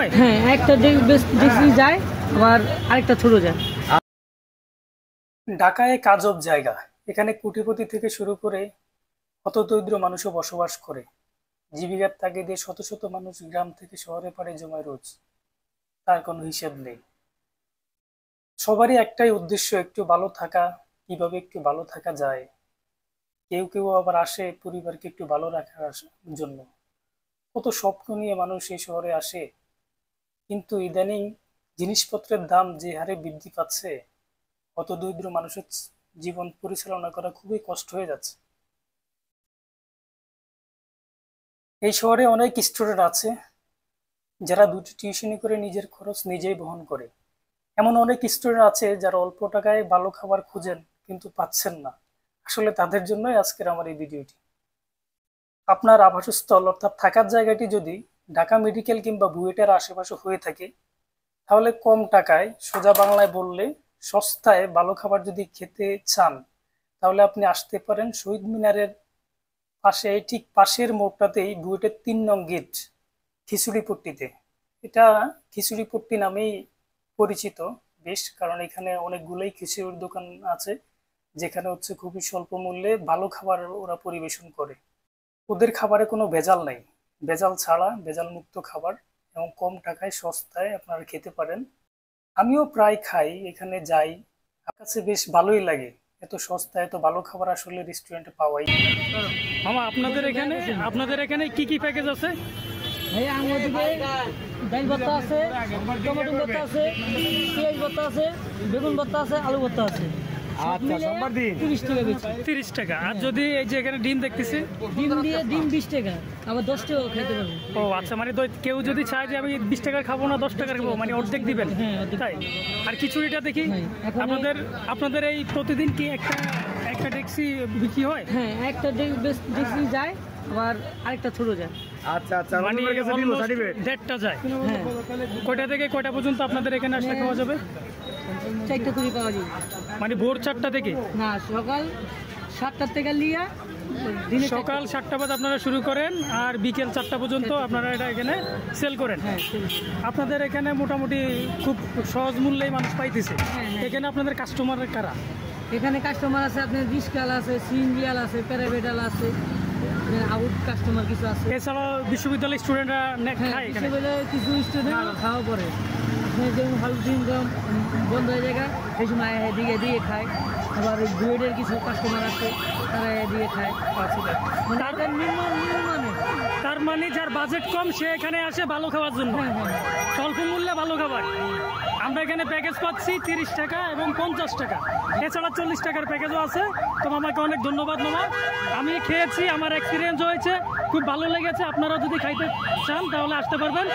হয়? হ্যাঁ, একটা বেশি যায়, আবার আরেকটা ছোট যায়। ঢাকা এক আজব জায়গা। এখানে কোটিপতি থেকে শুরু করে হতদরিদ্র মানুষও বসবাস করে। জীবিকার তাগিদে শত শত মানুষ গ্রাম থেকে শহরে পাড়ি জমায় রোজ। তার কোনো হিসেব নেই। সবারই একটাই উদ্দেশ্য, একটু ভালো থাকা। কিভাবে একটু ভালো থাকা যায়। কেউ কেউ আবার আসে পরিবারকে একটু ভালো রাখার জন্য। কত স্বপ্ন নিয়ে মানুষ এই শহরে আসে, কিন্তু ইদানিং জিনিসপত্রের দাম যে হারে বৃদ্ধি পাচ্ছে, হতদরিদ্র মানুষের জীবন পরিচালনা করা খুবই কষ্ট হয়ে যাচ্ছে। এই শহরে অনেক স্টুডেন্ট আছে যারা দুটি টিউশনি করে নিজের খরচ নিজেই বহন করে। এমন অনেক স্টুডেন্ট আছে যারা অল্প টাকায় ভালো খাবার খুঁজেন কিন্তু পাচ্ছেন না। আসলে তাদের জন্যই আজকের আমার এই ভিডিওটি। আপনার আবাসস্থল অর্থাৎ থাকার জায়গাটি যদি ঢাকা মেডিকেল কিংবা বুয়েটের আশেপাশে হয়ে থাকে, তাহলে কম টাকায়, সোজা বাংলায় বললে সস্তায় ভালো খাবার যদি খেতে চান, তাহলে আপনি আসতে পারেন শহীদ মিনারের পাশে, ঠিক পাশের মোড়টাতেই বুয়েটের ৩ নং গেট খিচুড়িপট্টিতে। এটা খিচুড়িপট্টি নামেই পরিচিত বেশ, কারণ এখানে অনেকগুলোই খিচুড়ির দোকান আছে, যেখানে হচ্ছে খুবই স্বল্প মূল্যে ভালো খাবার ওরা পরিবেশন করে। ওদের খাবারে কোনো ভেজাল নাই, ভেজাল ছাড়া ভেজাল মুক্ত খাবার, এবং কম টাকায় সস্তায় আপনারা খেতে পারেন। আমিও প্রায় খাই, এখানে যাই, আমার কাছে বেশ ভালোই লাগে। এত সস্তা এত ভালো খাবার আসলে রেস্টুরেন্টে পাওয়াই। মামা, আপনাদের এখানে কি কি প্যাকেজ আছে? ভাই আমার দিকে ডাল ভর্তা আছে, টমেটো ভর্তা আছে, পেঁয়াজ ভর্তা আছে, বেগুন ভর্তা আছে, আলু ভর্তা আছে। আচ্ছা, সোমবার দিন 30 টাকা বেশি। 30 টাকা। আর যদি এই যে এখানে ডিম দেখতেছি, ডিম 20 টাকা, আবার 10 টাকা খেতে পারবেন। ও আচ্ছা, মানে কেউ যদি চায় যে আমি 20 টাকার খাবো না 10 টাকার খাবো, মানে অর্ধেক দিবেন? হ্যাঁ, তাই। আর খিচুড়িটা দেখি, আপনাদের এই প্রতিদিন কি একটা ডেক্সি বিক্রি হয়? হ্যাঁ, একটা বেশি যায়, আবার আরেকটা ছোট যায়। আচ্ছা আচ্ছা, মানে 1.5টা যায়। হ্যাঁ, কয়টা থেকে কয়টা পর্যন্ত আপনাদের এখানে আসলে খাওয়া যাবে? 4টা থেকে পাওয়া যায়। মানে ভোর 4টা থেকে? না, সকাল 7টা থেকে লিয়া সকাল 7টা বাজে আপনারা শুরু করেন, আর বিকেল 4টা পর্যন্ত আপনারা এটা এখানে সেল করেন। হ্যাঁ, আপনাদের এখানে মোটামুটি খুব সহজ মূল্যেই মানুষ পাইতেছে। হ্যাঁ। এখানে আপনাদের কাস্টমার কারা? এখানে কাস্টমার আছে, আপনার রিস্কাল আছে, সিঙ্গিয়াল আছে, প্যারাবেটাল আছে, আউট কাস্টমার কিছু আছে। এছাড়াও বিশ্ববিদ্যালয়ের স্টুডেন্টরা খায় এখানে? কিছু স্টুডেন্ট খাওয়া পরে, আপনি যেমন হালকা ইনকাম বন্ধ হয়ে যায় সেই সময় দিয়ে খায়। আবার বুয়েটের কিছু কাস্টমার আছে, তারা দিয়ে খায়। তার মানে যার বাজেট কম সে এখানে আসে ভালো খাওয়ার জন্য। স্বল্প মূল্যে ভালো খাবার। আমরা এখানে প্যাকেজ পাচ্ছি 30 টাকা এবং 50 টাকা, এছাড়া 40 টাকার প্যাকেজও আছে। তো আমাকে অনেক ধন্যবাদ মামা, আমি খেয়েছি, আমার এক্সপিরিয়েন্স হয়েছে, খুব ভালো লেগেছে। আপনারা যদি খাইতে চান তাহলে আসতে পারবেন।